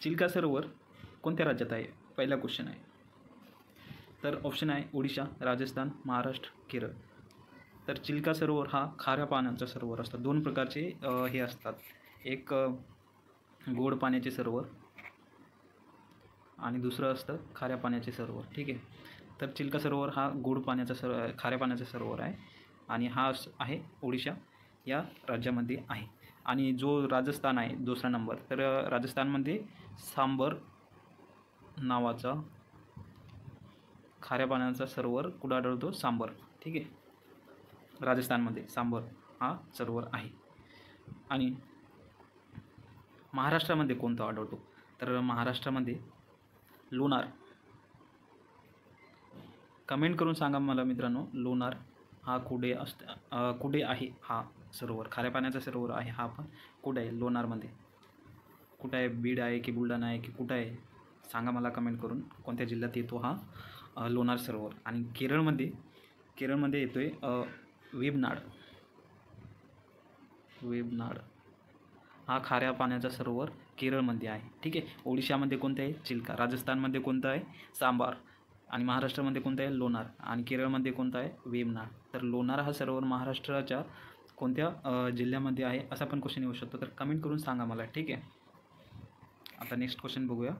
चिल्का सरोवर कोणत्या राज्यात आहे? पहिला क्वेश्चन आहे. तर ऑप्शन आहे ओडिशा, राजस्थान, महाराष्ट्र, केरळ. तर चिल्का सरोवर हा खाऱ्या पाण्याचा सरोवर असतात. दोन प्रकारचे हे असतात. एक गोड पाण्याचे सरोवर आणि दुसरं असतं खाऱ्या पाण्याचे सरोवर. ठीक आहे. तर चिल्का सरोवर हा गोड पाण्याचा खाऱ्या पाण्याचा सरोवर आहे आणि हा आहे ओडिशा या राज्यामध्ये आहे. आणि जो राजस्थान आहे दुसरा नंबर, तर राजस्थानमध्ये सांबर नावाचा खाऱ्या पाण्याचा सरोवर कुठं आढळतो? सांबर. ठीक आहे. राजस्थानमध्ये सांबर हा सरोवर आहे. आणि महाराष्ट्रामध्ये कोणता आढळतो? तर महाराष्ट्रामध्ये लोणार. कमेंट करून सांगा मला मित्रांनो, लोणार हा कुठे आहे? हा सरोवर खाऱ्या पाण्याचा सरोवर आहे हा, पण कुठे आहे? लोणारमध्ये कुठं आहे? बीड आहे की बुलढाणा आहे की कुठं आहे? सांगा मला कमेंट करून कोणत्या जिल्ह्यात येतो हा लोणार सरोवर. आणि केरळमध्ये येतो आहे वेबनाड. हा खाऱ्या पाण्याचा सरोवर केरळमध्ये आहे. ठीक आहे. ओडिशामध्ये कोणतं आहे? चिल्का. राजस्थानमध्ये कोणतं आहे? सांबार. आणि महाराष्ट्रामध्ये कोणतं आहे? लोणार. आणि केरळमध्ये कोणतं आहे? वेबनाड. तर लोणार हा सरोवर महाराष्ट्राच्या कोणत्या जिल्ह्यामध्ये आहे असा पण क्वेश्चन येऊ शकतो. तर कमेंट करून सांगा मला. ठीक आहे. आता नेक्स्ट क्वेश्चन बघूया.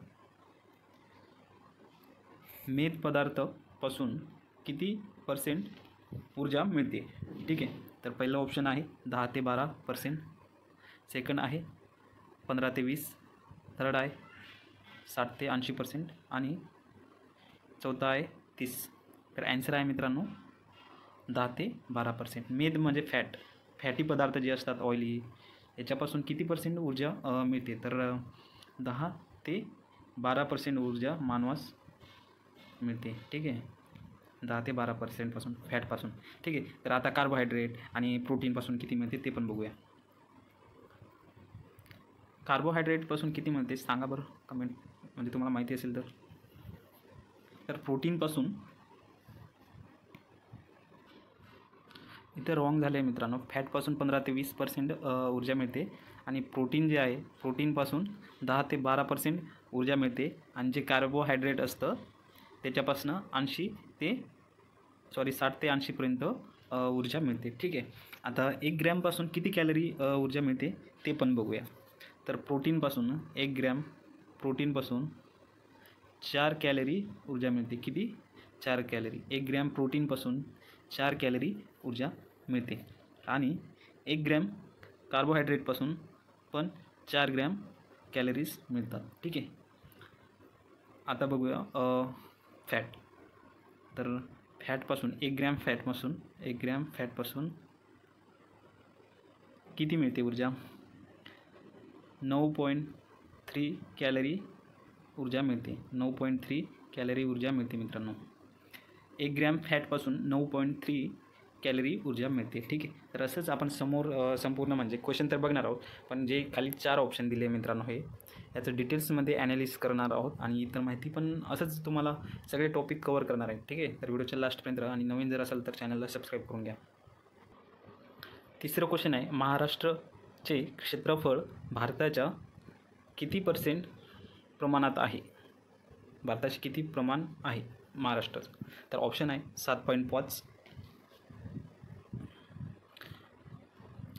मेद पदार्थापासून किती % ऊर्जा मिळते? ठीक आहे. तर पहिलं ऑप्शन आहे 10 ते 12%. सेकंड आहे 15 ते 20. थर्ड आहे 60 ते 80% आणि चौथा आहे 30. तर ॲन्सर आहे मित्रांनो 10 ते 12%. मेद म्हणजे फॅटी पदार्थ जे असतात ऑइली, याच्यापासून किती % ऊर्जा मिळते? तर 10 ते 12% ऊर्जा मानवास मिळते. ठीक आहे. 10 ते 12% फॅटपासून. ठीक आहे. तर आता कार्बोहायड्रेट आणि प्रोटीनपासून किती मिळते ते पण बघूया. कार्बोहायड्रेटपासून किती मिळते सांगा बरं कमेंट, म्हणजे तुम्हाला माहिती असेल तर. तर प्रोटीनपासून इथे रॉंग झालं आहे मित्रांनो. फॅटपासून 15 ते 20% ऊर्जा मिळते आणि प्रोटीन जे आहे प्रोटीनपासून 10 ते 12% ऊर्जा मिळते. आणि जे कार्बोहायड्रेट असतं त्याच्यापासून 60 ते 80% ऊर्जा मिळते. ठीक आहे. आता 1 ग्रॅमपासून किती कॅलरी ऊर्जा मिळते ते पण बघूया. तर प्रोटीनपासून 1 ग्रॅम प्रोटीनपासून 4 कॅलरी ऊर्जा मिळते. किती? 4 कॅलरी. 1 ग्रॅम प्रोटीनपासून 4 कॅलरी ऊर्जा मिळते. आणि 1 ग्रॅम कार्बोहायड्रेटपासून पण 4 ग्रॅम कॅलरीज मिळतात. ठीक आहे. आता बघूया फॅट. तर फॅटपासून 1 ग्रॅम फॅटपासून किती मिळते ऊर्जा? 9.3 कॅलरी ऊर्जा मिळते. 9.3 कॅलरी ऊर्जा मिळते मित्रांनो. 1 ग्रॅम फॅटपासून 9.3 कॅलरी ऊर्जा मिळते. ठीक आहे. तर असंच आपण संपूर्ण म्हणजे क्वेश्चन तर बघणार आहोत, पण जे खाली 4 ऑप्शन दिले मित्रांनो हे याचं डिटेल्समध्ये ॲनालिसिस करणार आहोत आणि इतर माहिती पण असंच तुम्हाला सगळे टॉपिक कवर करणार आहे. ठीक आहे. तर व्हिडिओच्या लास्टपर्यंत राहा आणि नवीन जर असेल तर चॅनलला सबस्क्राईब करून घ्या. तिसरं क्वेश्चन आहे, महाराष्ट्राचे क्षेत्रफळ भारताच्या किती % प्रमाणात आहे? भारताचे किती प्रमाण आहे महाराष्ट्राचं? तर ऑप्शन आहे 7.5,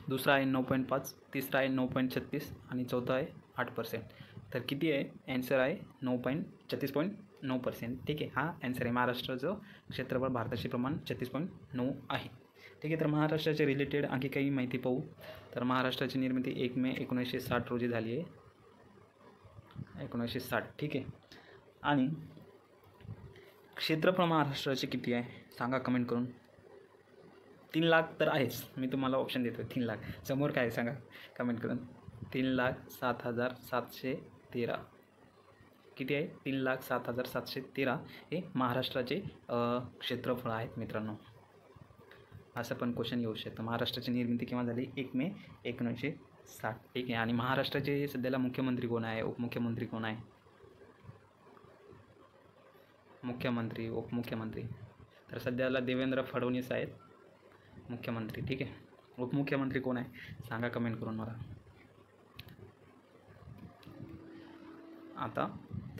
दुसरा आहे 9.5, तिसरा आहे 9.36 आणि चौथा आहे 8%. तर किती आहे? ॲन्सर आहे 36.9%. ठीक आहे. हा ॲन्सर आहे. महाराष्ट्राचं क्षेत्रफळ भारताचे प्रमाण 36.9 आहे. ठीक आहे. तर महाराष्ट्राच्या रिलेटेड आणखी काही माहिती पाहू. तर महाराष्ट्राची निर्मिती 1 मे 1960 रोजी झाली आहे. 1960. ठीक आहे. आणि क्षेत्रफळ महाराष्ट्राचे किती आहे सांगा कमेंट करून. 3 लाख तर आहेच. मी तुम्हाला ऑप्शन देतो 3 लाख. समोर काय आहे सांगा कमेंट करून. 3,07,713. किती आहे? 3,07,713 हे महाराष्ट्राचे क्षेत्रफळ आहेत मित्रांनो. असं पण क्वेश्चन येऊ शकतं. महाराष्ट्राची निर्मिती केव्हा झाली? 1 मे 1960. ठीक आहे. आणि महाराष्ट्राचे सध्याला मुख्यमंत्री कोण आहे? उपमुख्यमंत्री कोण आहे? मुख्यमंत्री, उपमुख्यमंत्री. तर सध्याला देवेंद्र फडणवीस आहेत मुख्यमंत्री. ठीक आहे. उपमुख्यमंत्री कोण आहे सांगा कमेंट करून मला. आता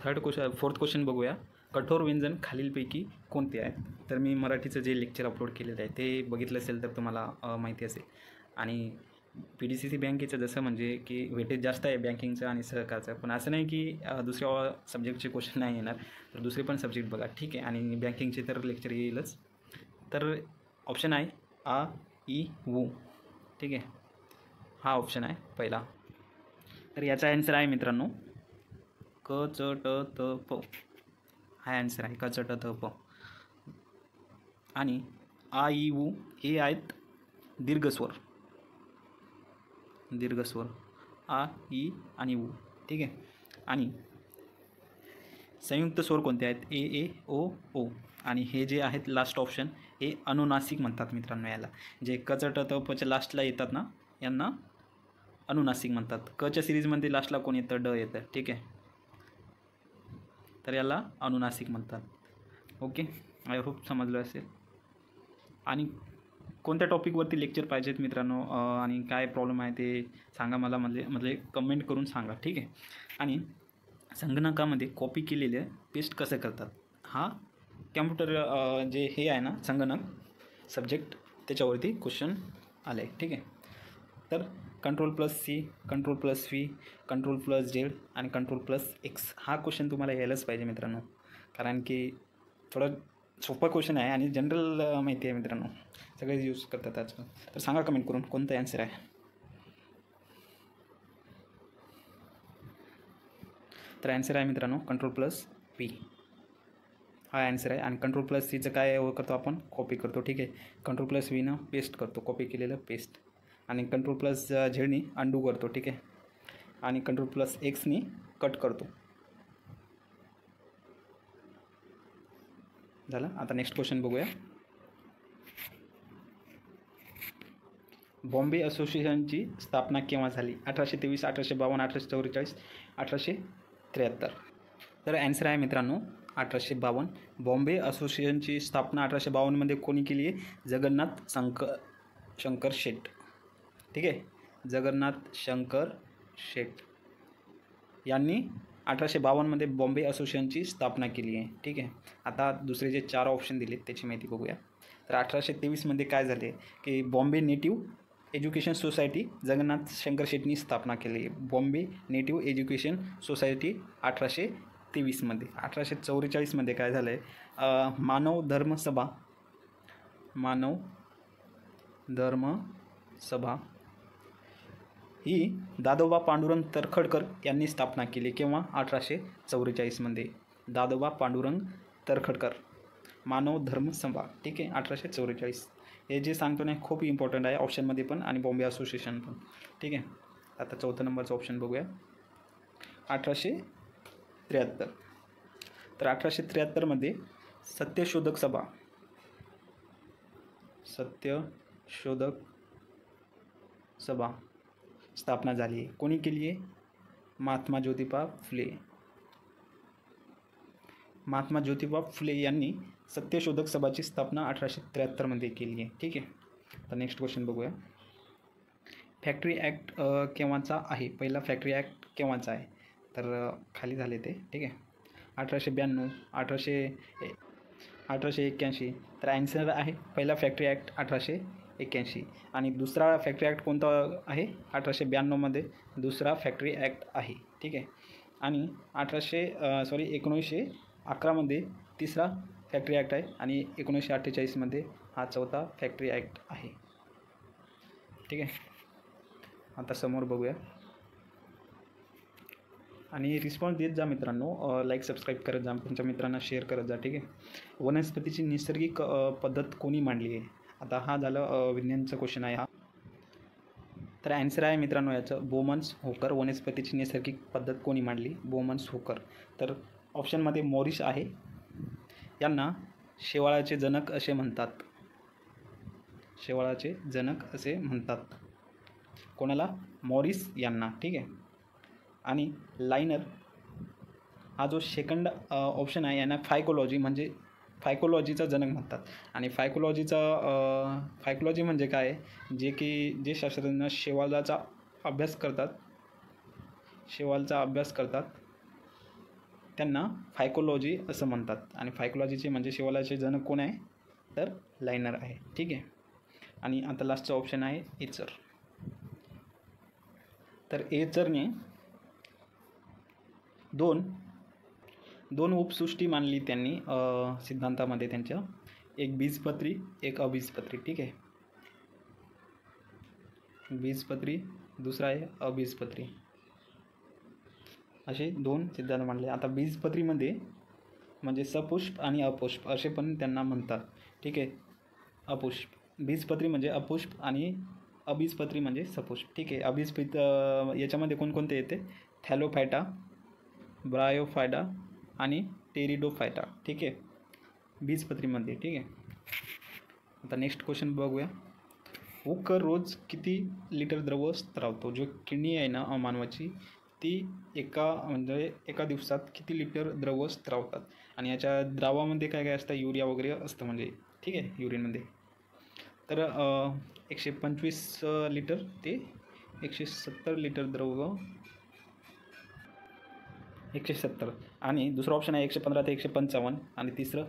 फोर्थ क्वेश्चन बघूया. कठोर व्यंजन खालीलपैकी कोणते आहेत? तर मी मराठीचं जे लेक्चर अपलोड केलेलं आहे ते बघितलं असेल तर तुम्हाला माहिती असेल. आणि PDCC बँकेचं जसं म्हणजे की वेटेज जास्त आहे बँकिंगचं आणि सहकारचं, पण असं नाही की दुसऱ्या सब्जेक्टचे क्वेश्चन नाही येणार, तर दुसरे पण सब्जेक्ट बघा, ठीक आहे. आणि बँकिंगचे तर लेक्चर येईलच. तर ऑप्शन आहे आ इ ऊ, ठीक आहे, हा ऑप्शन आहे पहिला. तर याचा ॲन्सर आहे मित्रांनो क च ट त प, हा ॲन्सर आहे क च ट त प. आणि आ इ ऊ हे आहेत दीर्घस्वर, आ इ आणि ऊ, ठीक आहे. आणि संयुक्त स्वर कोणते आहेत? ए ए ओ ओ. आणि हे जे आहेत लास्ट ऑप्शन हे अनुनासिक म्हणतात मित्रांनो. याला जे क च ट त पच्या लास्टला येतात ना, यांना अनुनासिक म्हणतात. कच्या सिरीजमध्ये लास्टला कोण येतं? ड येतं, ठीक आहे. तर याला अनुनासिक म्हणतात. ओके, आय होप समजलं असेल. आणि कोणत्या टॉपिकवरती लेक्चर पाहिजेत मित्रांनो, आणि काय प्रॉब्लेम आहे ते सांगा मला, म्हणजे कमेंट करून सांगा, ठीक आहे. आणि संगणकामध्ये कॉपी केलेले पेस्ट कसं करतात? हा कॅम्प्युटर जे हे आहे ना संगणक सब्जेक्ट, त्याच्यावरती क्वेश्चन आलं आहे, ठीक आहे. तर Ctrl+C, Ctrl+V, Ctrl+Z आणि Ctrl+X हा क्वेश्चन तुम्हाला यायलाच पाहिजे मित्रांनो, कारण की थोडं सोपा क्वेश्चन आहे आणि जनरल माहिती आहे मित्रांनो, सगळे यूज करतात आजकाल. तर सांगा कमेंट करून कोणतं ॲन्सर आहे. तर ॲन्सर आहे मित्रांनो Ctrl+V हा ॲन्सर आहे. आणि Ctrl+Cचं काय करतो आपण? कॉपी करतो, ठीक आहे. Ctrl+Vनं पेस्ट करतो, कॉपी केलेलं पेस्ट. आणि Ctrl+Zनी अंडू करतो, ठीक आहे. आणि Ctrl+Xनी कट करतो. झालं. आता नेक्स्ट क्वेश्चन बघूया. बॉम्बे असोसिएशनची स्थापना केव्हा झाली? 1823, 1852, 1844, 1873. तर ॲन्सर आहे मित्रांनो 1852. बॉम्बे असोसिएशनची स्थापना 1852मध्ये कोणी केली आहे? जगन्नाथ शंकर शेट, ठीक आहे. जगन्नाथ शंकर शेट यांनी 1852मध्ये बॉम्बे असोसिएशनची स्थापना केली आहे, ठीक आहे. आता दुसरे जे 4 ऑप्शन दिले त्याची माहिती बघूया. तर 1823मध्ये काय झाले की Bombay native education society Jagannath Shankar शेटनी स्थापना केली आहे. बॉम्बे नेटिव्ह एज्युकेशन सोसायटी 1823मध्ये. 1844मध्ये काय झालं आहे? मानव धर्म सभा ही दादोबा पांडुरंग तरखडकर यांनी स्थापना केली. केव्हा? 1844मध्ये. दादोबा पांडुरंग तरखडकर, मानव धर्म सभा, ठीक आहे, 1844. हे जे सांगतो ना खूप इम्पॉर्टंट आहे, ऑप्शनमध्ये पण आणि बॉम्बे असोसिएशन पण, ठीक आहे. आता 4थं नंबरचं ऑप्शन बघूया. 1873. तर 1873मध्ये सत्यशोधक सभा स्थापना झाली आहे. कोणी केली आहे? महात्मा ज्योतिबा फुले यांनी सत्यशोधक सभाची स्थापना 1873मध्ये केली आहे, ठीक आहे. तर नेक्स्ट क्वेश्चन बघूया. फॅक्टरी ॲक्ट केव्हाचा आहे? पहिला फॅक्टरी ॲक्ट केव्हाचा आहे? तर खाली झाले ते, ठीक आहे. 1892, 1881. तर ॲन्सर आहे पहिला फॅक्टरी ॲक्ट 1881. आणि दुसरा फॅक्टरी ॲक्ट कोणता आहे? 1892मध्ये दुसरा फॅक्टरी ॲक्ट आहे, ठीक आहे. आणि 1911मध्ये तिसरा फॅक्टरी ॲक्ट आहे. आणि 1948मध्ये हा चौथा फॅक्टरी ॲक्ट आहे, ठीक आहे. आता समोर बघूया. आणि रिस्पॉन्स देत जा मित्रांनो, लाईक सबस्क्राईब करत जा, तुमच्या मित्रांना शेअर करत जा, ठीक आहे. वनस्पतीची नैसर्गिक पद्धत कोणी मांडली आहे? आता हा झालं विज्ञानचा क्वेश्चन आहे हा. तर ॲन्सर आहे मित्रांनो याचं बोमन्स होकर. वनस्पतीची नैसर्गिक पद्धत कोणी मांडली? बोमन्स होकर. तर ऑप्शनमध्ये मॉरिस आहे. यांना शेवाळाचे जनक असे म्हणतात. कोणाला? मॉरिस यांना, ठीक आहे. आणि लायनर हा जो सेकंड ऑप्शन आहे यांना फायकोलॉजीचा जनक म्हणतात. आणि फायकोलॉजी म्हणजे काय? जे शास्त्रज्ञ शेवाळाचा अभ्यास करतात त्यांना फायकोलॉजी असं म्हणतात आणि फायकोलॉजीचे म्हणजे शैवालाचे जनक कोण आहे तर लायनर आहे. ठीक आहे. आणि आता लास्टचा ऑप्शन आहे एचर. तर एचरने दोन उपसृष्टी मानली त्यांनी सिद्धांतामध्ये त्यांच्या, एक बीजपत्री एक अबीजपत्री. ठीक आहे. बीजपत्री दुसरा आहे अबीजपत्री, असे 2 सिद्धांत मांडले. आता बीजपत्रीमध्ये म्हणजे सपुष्प आणि अपुष्प असे पण त्यांना म्हणतात. ठीक आहे. अपुष्प बीजपत्री म्हणजे अपुष्प आणि अबीजपत्री म्हणजे सपुष्प. ठीक आहे. याच्यामध्ये कोणकोणते येते, थॅलोफायटा, ब्रायोफायटा आणि टेरिडोफायटा. ठीक आहे, बीजपत्रीमध्ये. ठीक आहे. आता नेक्स्ट क्वेश्चन बघूया. उकर रोज किती लिटर द्रव स्त्रावतो? जो किडनी आहे ना मानवाची, ती एका दिवसात किती लिटर द्रव स्त्रावतात. आणि याच्या द्रावामध्ये काय काय असतं, युरिया वगैरे असतं म्हणजे. ठीक आहे, युरिनमध्ये. तर 125 लिटर ते 170 लिटर द्रव, 170. आणि दुसरा ऑप्शन आहे 115 ते 155. आणि तिसरं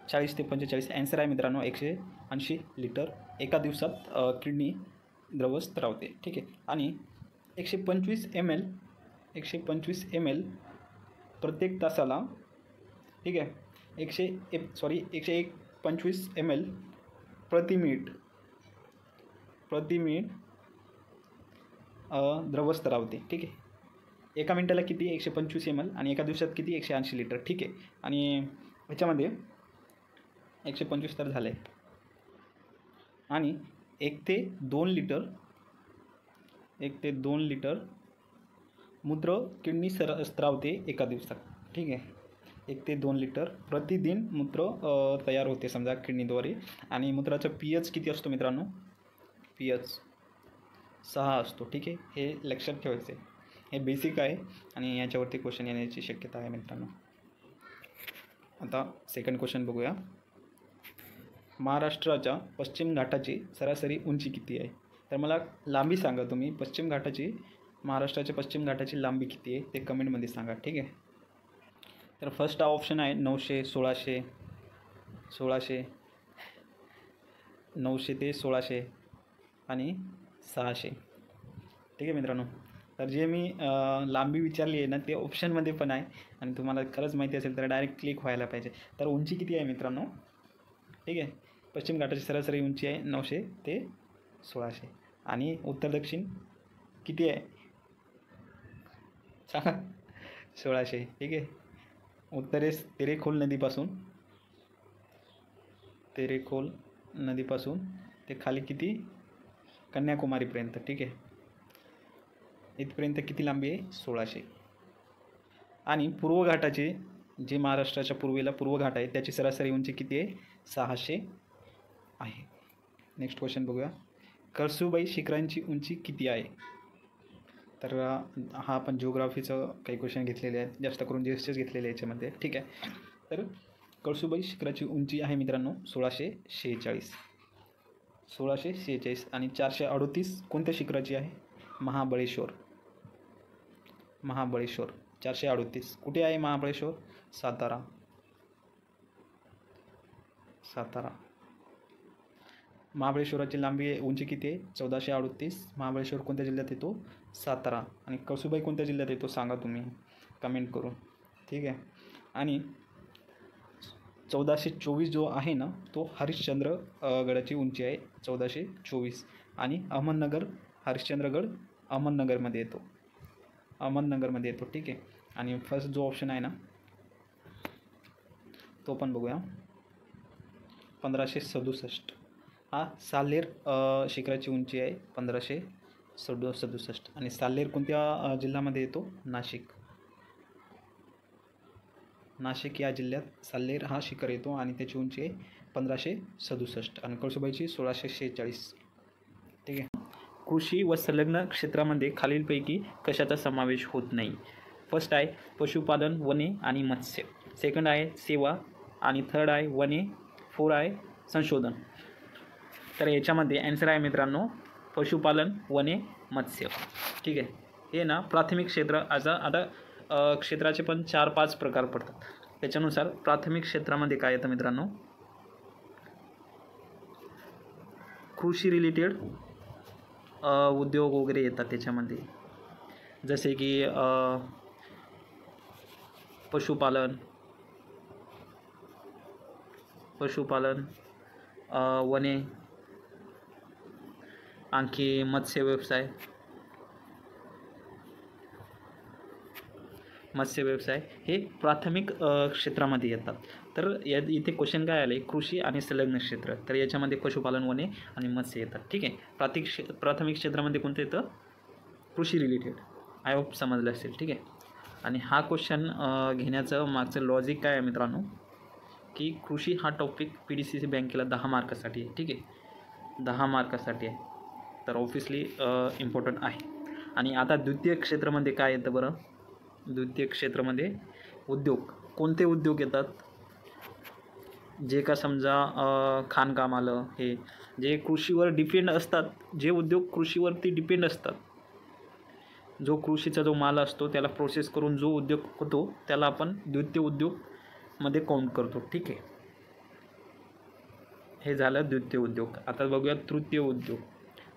40 ते 45. ॲन्सर आहे मित्रांनो 180 लिटर एका दिवसात किडनी द्रव स्त्रावते. ठीक आहे. आणि 125 ml प्रत्येक तासाला. ठीक आहे. 125 ml प्रति मिनिट द्रव स्त्रावते. ठीक आहे. एका मिनिटाला किती, 125 ml. आणि एका दिवसात किती, 180 लिटर. ठीक आहे. आणि ह्याच्यामध्ये 125 तर झालं आहे. आणि 1 ते 2 लिटर मूत्र किडनी स्त्रावते एका दिवसात. ठीक आहे. 1 ते 2 लिटर प्रतिदिन मूत्र तयार होते समजा किडनीद्वारे. आणि मूत्राचा pH किती असतो मित्रांनो, pH 6 असतो. ठीक आहे. हे लक्षात ठेवायचं आहे. हे बेसिक आहे आणि याच्यावरती क्वेश्चन येण्याची शक्यता आहे मित्रांनो. आता सेकंड क्वेश्चन बघूया. महाराष्ट्राच्या पश्चिम घाटाची सरासरी उंची किती आहे? तर मला लांबी सांगा तुम्ही. महाराष्ट्राच्या पश्चिम घाटाची लांबी किती आहे ते कमेंटमध्ये सांगा. ठीक आहे. तर फर्स्ट हा ऑप्शन आहे 900, 1600 ते 1600 आणि 600. ठीक आहे मित्रांनो. तर जे मी लांबी विचारली आहे ना ते ऑप्शनमध्ये पण आहे आणि तुम्हाला खरंच माहिती असेल तर डायरेक्ट क्लिक व्हायला पाहिजे. तर उंची किती आहे मित्रांनो? ठीक आहे. पश्चिम घाटाची सरासरी उंची आहे 900 ते 1600. आणि उत्तर दक्षिण किती आहे सांगा? 1600. ठीक आहे. उत्तरेस तेरेखोल नदीपासून ते खाली किती, कन्याकुमारीपर्यंत. ठीक आहे. इथपर्यंत किती लांबी आहे? 1600. आणि पूर्व घाटाचे, जे महाराष्ट्राच्या पूर्वेला पूर्व घाट आहे त्याची सरासरी उंची किती आहे? 600 आहे. नेक्स्ट क्वेश्चन बघूया. कळसूबाई शिखरांची उंची किती आहे? तर हा आपण जिओग्राफीचं काही क्वेश्चन घेतलेले आहेत, जास्त करून जीएसचेच घेतलेले याच्यामध्ये. ठीक आहे. तर कळसूबाई शिखराची उंची आहे मित्रांनो 1646. आणि 438 कोणत्या शिखराची आहे? महाबळेश्वर. 438 कुठे आहे महाबळेश्वर? सातारा. महाबळेश्वराची लांबी उंची किती आहे? 1438. महाबळेश्वर कोणत्या जिल्ह्यात येतो? सातारा. आणि कळसूबाई कोणत्या जिल्ह्यात येतो सांगा तुम्ही कमेंट करून. ठीक आहे. आणि 1424 जो आहे ना तो हरिश्चंद्र गडाची उंची आहे 1424. आणि हरिश्चंद्रगड अहमदनगरमध्ये येतो. ठीक आहे. आणि फर्स्ट जो ऑप्शन आहे ना तो पण बघूया. 1567 हा साल्हेर शिखराची उंची आहे 1567. आणि साल्हेर कोणत्या जिल्ह्यामध्ये येतो? नाशिक या जिल्ह्यात साल्हेर हा शिखर येतो आणि त्याची उंची आहे 1567. आणि कळसूबाईची 1646. ठीक आहे. कृषी व संलग्न क्षेत्रामध्ये खालीलपैकी कशाचा समावेश होत नाही? फर्स्ट आहे पशुपालन, वने आणि मत्स्य. सेकंड आहे सेवा. आणि थर्ड आहे वने. 4 आहे संशोधन. तर याच्यामध्ये ॲन्सर आहे मित्रांनो पशुपालन, वने, मत्स्य. ठीक आहे. हे ना प्राथमिक क्षेत्र आता क्षेत्राचे पण 4-5 प्रकार पडतात. त्याच्यानुसार प्राथमिक क्षेत्रामध्ये काय येतं मित्रांनो, कृषी रिलेटेड उद्योग वगैरे येतात त्याच्यामध्ये, जसे की पशुपालन, वने, आणखी मत्स्य व्यवसाय हे प्राथमिक क्षेत्रामध्ये येतात. तर इथे क्वेश्चन काय आले, कृषी आणि संलग्न क्षेत्र, तर याच्यामध्ये पशुपालन, वने आणि मत्स्य येतात. ठीक आहे. प्राथमिक क्षेत्रामध्ये कोणतं येतं, कृषी रिलेटेड. आय होप समजलं असेल. ठीक आहे. आणि हा क्वेश्चन घेण्याचं मागचं लॉजिक काय आहे मित्रांनो, की कृषी हा टॉपिक PDCC बँकेला 10 मार्कासाठी आहे. ठीक आहे, 10 मार्कासाठी आहे, तर ऑब्व्हियसली इम्पॉर्टंट आहे. आणि आता द्वितीय क्षेत्रामध्ये काय येतं बरं, द्वितीय क्षेत्रामध्ये उद्योग, कोणते उद्योग येतात, जे का समजा खाणकाम आलं, हे जे कृषीवर डिपेंड असतात, जे उद्योग कृषीवरती डिपेंड असतात, जो कृषीचा जो माल असतो त्याला प्रोसेस करून जो उद्योग होतो त्याला आपण द्वितीय उद्योगमध्ये काउंट करतो. ठीक आहे, हे झालं द्वितीय उद्योग. आता बघूया तृतीय उद्योग.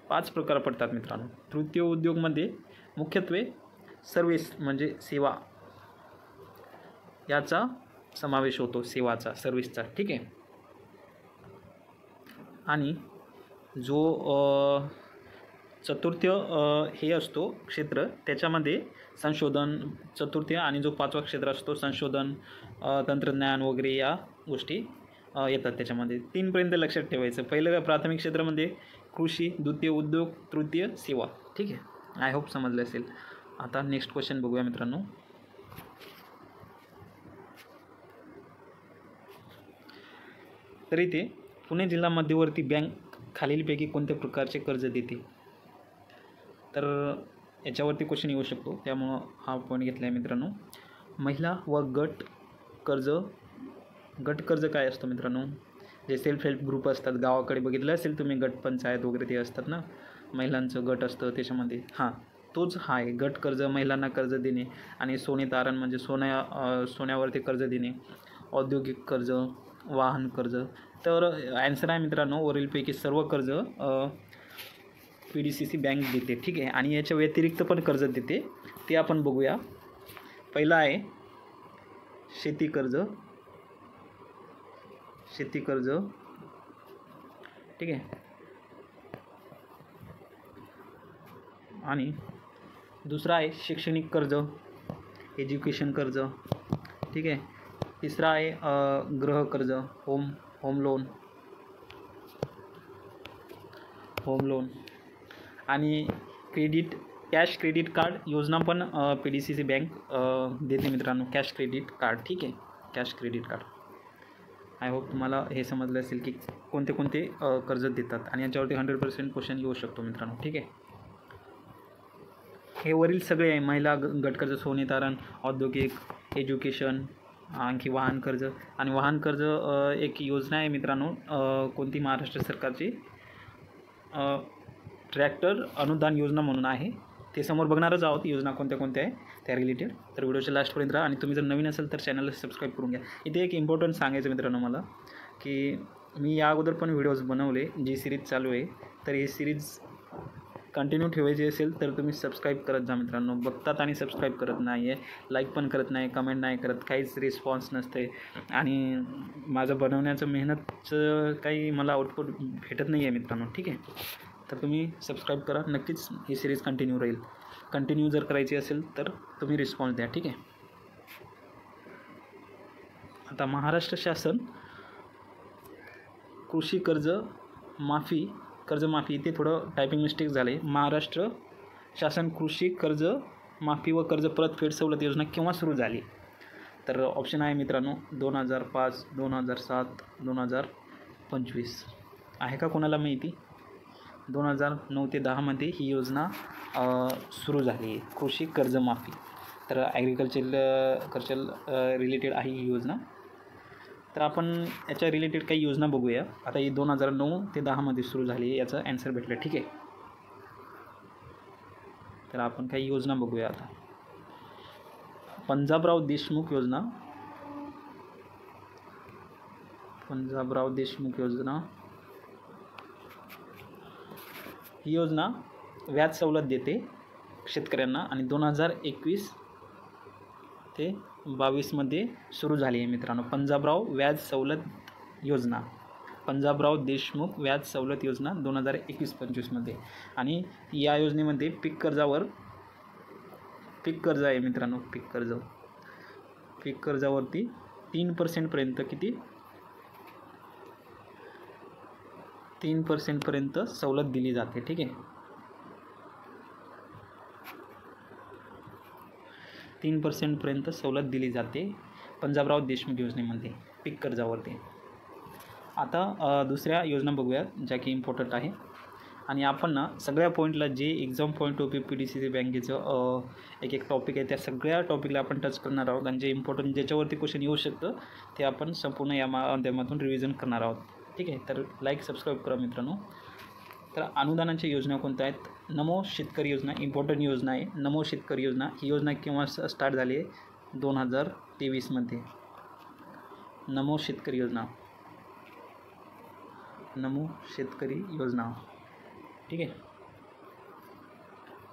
5 प्रकार पडतात मित्रांनो. तृतीय उद्योगमध्ये मुख्यत्वे सर्व्हिस म्हणजे सेवा याचा समावेश होतो, सेवाचा, सर्व्हिसचा. ठीक आहे. आणि जो चतुर्थी हे असतो क्षेत्र, त्याच्यामध्ये संशोधन, चतुर्थी, आणि जो 5वा क्षेत्र असतो संशोधन, तंत्रज्ञान वगैरे या गोष्टी येतात त्याच्यामध्ये. 3 पर्यंत लक्षात ठेवायचं. पहिलं प्राथमिक क्षेत्रामध्ये कृषी, द्वितीय उद्योग, तृतीय सेवा. ठीक आहे, आय होप समजलं असेल. आता नेक्स्ट क्वेश्चन बघूया मित्रांनो. तर इथे पुणे जिल्हा मध्यवर्ती बँक खालीलपैकी कोणत्या प्रकारचे कर्ज देते, तर याच्यावरती क्वेश्चन येऊ शकतो, त्यामुळं हा पॉईंट घेतला आहे मित्रांनो. महिला व गट कर्ज काय असतो मित्रांनो, जे सेल्फ हेल्प ग्रुप असतात, गावाकडे बघितलं असेल तुम्ही, गट पंचायत वगैरे ते असतात ना, महिलांचं गट असतं त्याच्यामध्ये, हां तोच हा आहे. गट कर्ज, महिलांना कर्ज देणे, आणि सोने तारण म्हणजे सोन्यावरती कर्ज देणे, औद्योगिक कर्ज, वाहन कर्ज. तर ॲन्सर आहे मित्रांनो, वरीलपैकी सर्व कर्ज PDCC बँक देते. ठीक आहे. आणि याच्या व्यतिरिक्त पण कर्ज देते, ते आपण बघूया. पहिला आहे शेती कर्ज. ठीक आहे. आणि दुसरा आहे शैक्षणिक कर्ज, एज्युकेशन कर्ज. ठीक आहे. तिसरा आहे गृह कर्ज, होम लोन. आणि कॅश क्रेडिट कार्ड योजना पण PDCC बँक देते मित्रांनो, कॅश क्रेडिट कार्ड. ठीक आहे, cash credit card. I hope तुम्हाला हे समजलं असेल की कोणते कर्ज देतात, आणि याच्यावरती 100% क्वेश्चन येऊ शकतो मित्रांनो. ठीक आहे. हे वरील सगळे आहे, महिला गट कर्ज, सोने तारण, औद्योगिक, एज्युकेशन, आणखी वाहन कर्ज. आणि वाहन कर्ज एक योजना आहे मित्रांनो, कोणती, महाराष्ट्र सरकारची ट्रॅक्टर अनुदान योजना म्हणून आहे. ते समोर बघणारच आहोत योजना कोणत्या आहे त्या रिलेटेड. तर व्हिडिओच्या लास्टपर्यंत राहा, आणि तुम्ही जर नवीन असेल तर चॅनलला सबस्क्राईब करून घ्या. इथे एक इम्पॉर्टंट सांगायचं मित्रांनो मला, की मी या अगोदर पण व्हिडिओज बनवले, जी सिरीज चालू आहे, तर ही सिरीज कंटिन्यू ठेवायची असेल तर तुम्ही सबस्क्राईब करत जा मित्रांनो. बघतात आणि सबस्क्राईब करत नाही आहे, लाईक पण करत नाही, कमेंट नाही करत, काहीच रिस्पॉन्स नसते, आणि माझं बनवण्याचं मेहनतचं काही मला आउटपुट भेटत नाही आहे मित्रांनो. ठीक आहे. तर तुम्ही सबस्क्राईब करा, नक्कीच ही सिरीज कंटिन्यू राहील. कंटिन्यू जर करायची असेल तर तुम्ही रिस्पॉन्स द्या. ठीक आहे. आता महाराष्ट्र शासन कृषी कर्जमाफी, इथे थोडं टायपिंग मिस्टेक झाले. महाराष्ट्र शासन कृषी कर्जमाफी व कर्ज परतफेड सवलत योजना केव्हा सुरू झाली, तर ऑप्शन आहे मित्रांनो 2005, 2007, 2025. आहे का कोणाला माहिती? 2009 ते 10मध्ये ही योजना सुरू झाली आहे, कृषी कर्जमाफी. तर ॲग्रिकल्चर रिलेटेड आहे ही योजना. तर आपण याच्या रिलेटेड काही योजना बघूया. आता ही 2009 ते 10मध्ये सुरू झाली, याचं ॲन्सर भेटलं. ठीक आहे. तर आपण काही योजना बघूया आता. पंजाबराव देशमुख योजना, पंजाबराव देशमुख योजना ही योजना व्याज सवलत देते शेतकऱ्यांना आणि 2021 ते 22मध्ये सुरू झाली आहे मित्रांनो. पंजाबराव व्याज सवलत योजना, पंजाबराव देशमुख व्याज सवलत योजना 2021-25मध्ये. आणि या योजनेमध्ये पीक कर्ज आहे मित्रांनो. पीक कर्जावरती 3% किती 3% सवलत दिली जाते. ठीक आहे, 3% सवलत दिली जाते पंजाबराव देशमुख योजनेमध्ये पीक कर्जावरती. आता दुसऱ्या योजना बघूया ज्या की इम्पॉर्टंट आहे. आणि आपण ना सगळ्या पॉईंटला जे एक्झाम पॉईंट ऑफ PDCC बँकेचं एक टॉपिक आहे त्या सगळ्या टॉपिकला आपण टच करणार आहोत. आणि जे इम्पॉर्टंट ज्याच्यावरती क्वेश्चन येऊ शकतं ते आपण संपूर्ण या माध्यमातून रिव्हिजन करणार आहोत. ठीक आहे, तर लाईक सबस्क्राईब करा मित्रांनो. तर अनुदानाच्या योजना कोणत्या आहेत? नमो शेतकरी योजना इम्पॉर्टंट योजना आहे. नमो शेतकरी योजना ही योजना केव्हा स्टार्ट झाली आहे? 2023मध्ये. नमो शेतकरी योजना, नमो शेतकरी योजना. ठीक आहे.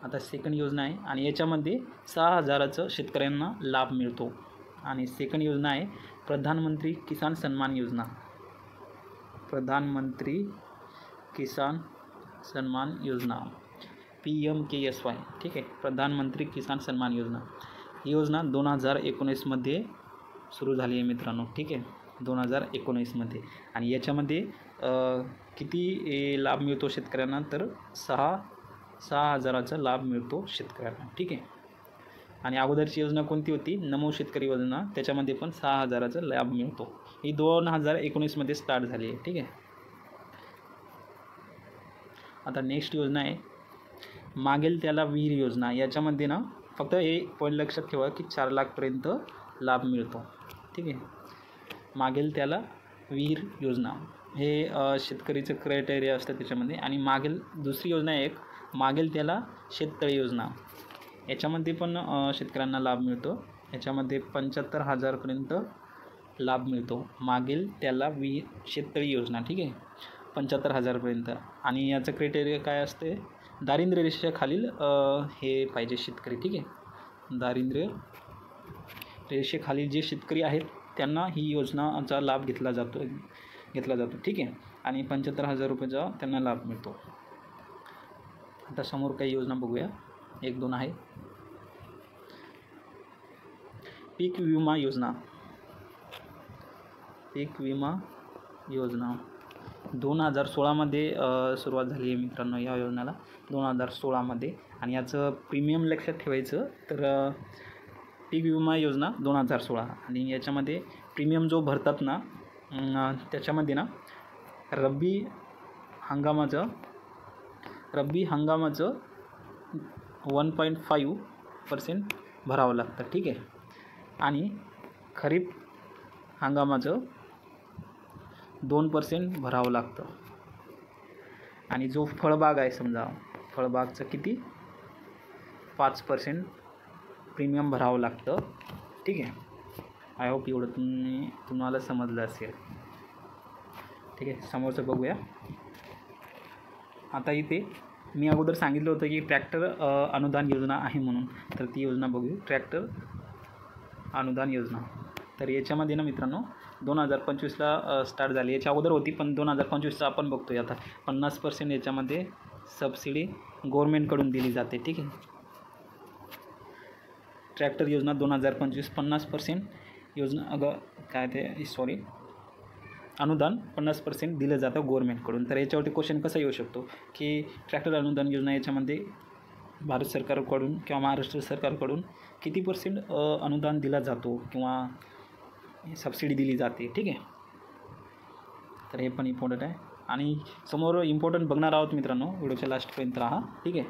आता सेकंड योजना आहे आणि याच्यामध्ये 6,000चं शेतकऱ्यांना लाभ मिळतो. आणि सेकंड योजना आहे प्रधानमंत्री किसान सन्मान योजना, प्रधानमंत्री किसान सन्मान योजना PMKSY. ठीक आहे, प्रधानमंत्री किसान सन्मान योजना ही योजना 2019मध्ये सुरू झाली आहे मित्रांनो. ठीक आहे, 2019मध्ये. आणि याच्यामध्ये किती लाभ मिळतो शेतकऱ्यांना? तर 6,000चा लाभ मिळतो शेतकऱ्यांना. ठीक आहे. आणि अगोदरची योजना कोणती होती? नमो शेतकरी योजना, त्याच्यामध्ये पण 6,000चा लाभ मिळतो. ही 2019मध्ये स्टार्ट झाली आहे. ठीक आहे. आता नेक्स्ट योजना आहे मागेल त्याला विहीर योजना. याच्यामध्ये ना फक्त हे पॉईंट लक्षात ठेवा की 4 लाखपर्यंत लाभ मिळतो. ठीक आहे. मागेल त्याला विहीर योजना हे शेतकरीचं क्रायटेरिया असतं त्याच्यामध्ये. आणि मागेल दुसरी योजना आहे एक मागेल त्याला शेततळी योजना. याच्यामध्ये पण शेतकऱ्यांना लाभ मिळतो. याच्यामध्ये 75,000पर्यंत लाभ मिळतो. मागेल त्याला शेततळी योजना. ठीक आहे, 75,000पर्यंत. आणि याचं क्रायटेरिया काय असते? दारिद्र्य रेषेखालील हे पाहिजे शेतकरी. ठीक आहे, दारिद्र्य रेषेखालील जे शेतकरी आहेत त्यांना ही योजनाचा लाभ घेतला जातो. ठीक आहे. आणि 75,000 रुपयाचा त्यांना लाभ मिळतो. आता समोर काही योजना बघूया, 1-2 आहे. पीक विमा योजना, पीक विमा योजना 2016मध्ये सुरुवात झाली आहे मित्रांनो या योजनेला, 2016मध्ये. आणि याचं प्रीमियम लक्षात ठेवायचं तर पीक विमा योजना 2016. आणि याच्यामध्ये प्रीमियम जो भरतात ना त्याच्यामध्ये ना रब्बी हंगामाचं 1.5% भरावं लागतं. ठीक आहे. आणि खरीप हंगामाचं 2% भरावं लागतं. आणि जो फळबाग आहे समजा फळबागचं किती 5% प्रीमियम भरावं लागतं. ठीक आहे. आय होप एवढं तुम्हाला समजलं असेल. ठीक आहे, समोरचं बघूया. आता इथे मी अगोदर सांगितलं होतं की ट्रॅक्टर अनुदान योजना आहे म्हणून, तर ती योजना बघू. ट्रॅक्टर अनुदान योजना तर याच्यामध्ये ना मित्रांनो 2025ला स्टार्ट झाली. याच्या अगोदर होती पण 2025चा आपण बघतोय आता. 50% याच्यामध्ये सबसिडी गव्हर्मेंटकडून दिली जाते. ठीक आहे. ट्रॅक्टर योजना 2025 50% योजना अनुदान 50% दिलं जातं गव्हर्मेंटकडून. तर याच्यावरती क्वेश्चन कसा येऊ शकतो की ट्रॅक्टर अनुदान योजना याच्यामध्ये भारत सरकारकडून किंवा महाराष्ट्र सरकारकडून किती % अनुदान दिला जातो किंवा सबसिडी दिली जाते. ठीक आहे. तर हे पण इम्पॉर्टंट आहे. आणि समोर इम्पॉर्टंट बघणार आहोत मित्रांनो, व्हिडिओच्या लास्टपर्यंत राहा. ठीक आहे.